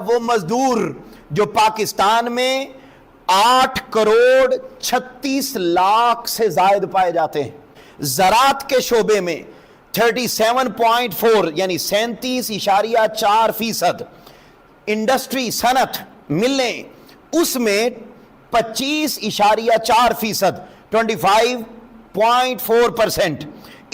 وہ مزدور جو پاکستان میں 8,36,00,000 سے زائد پائے جاتے ہیں، زراعت کے شعبے میں 37.4 یعنی 37.4%، انڈسٹری صنعت ملیں اس میں 25.4%، 25.4%۔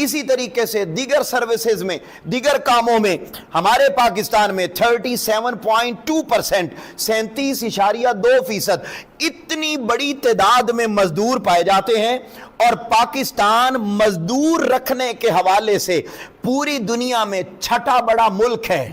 اسی طریقے سے دیگر سروسز میں، دیگر کاموں میں ہمارے پاکستان میں 37.2%، 37.2%۔ اتنی بڑی تعداد میں مزدور پائے جاتے ہیں، اور پاکستان مزدور رکھنے کے حوالے سے پوری دنیا میں چھٹا بڑا ملک ہے۔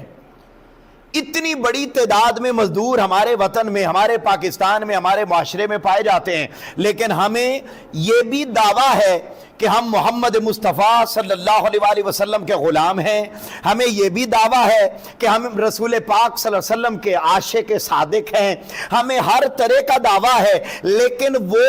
اتنی بڑی تعداد میں مزدور ہمارے وطن میں، ہمارے پاکستان میں، ہمارے معاشرے میں پائے جاتے ہیں، لیکن ہمیں یہ بھی دعویٰ ہے کہ ہم محمد مصطفیٰ صلی اللہ علیہ وسلم کے غلام ہیں، ہمیں یہ بھی دعویٰ ہے کہ ہم رسول پاک صلی اللہ علیہ وسلم کے عاشق صادق ہیں، ہمیں ہر طرح کا دعویٰ ہے، لیکن وہ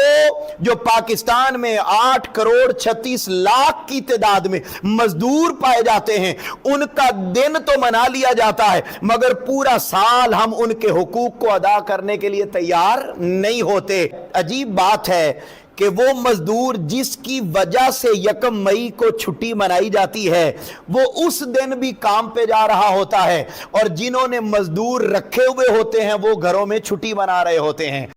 جو پاکستان میں 8,36,00,000 کی تعداد میں مزدور پائے جاتے ہیں، ان کا دن تو منا لیا جاتا ہے، مگر پورا سال ہم ان کے حقوق کو ادا کرنے کے لیے تیار نہیں ہوتے۔ عجیب بات ہے کہ وہ مزدور جس کی وجہ سے 1 مئی کو چھٹی منائی جاتی ہے، وہ اس دن بھی کام پہ جا رہا ہوتا ہے، اور جنہوں نے مزدور رکھے ہوئے ہوتے ہیں وہ گھروں میں چھٹی منا رہے ہوتے ہیں۔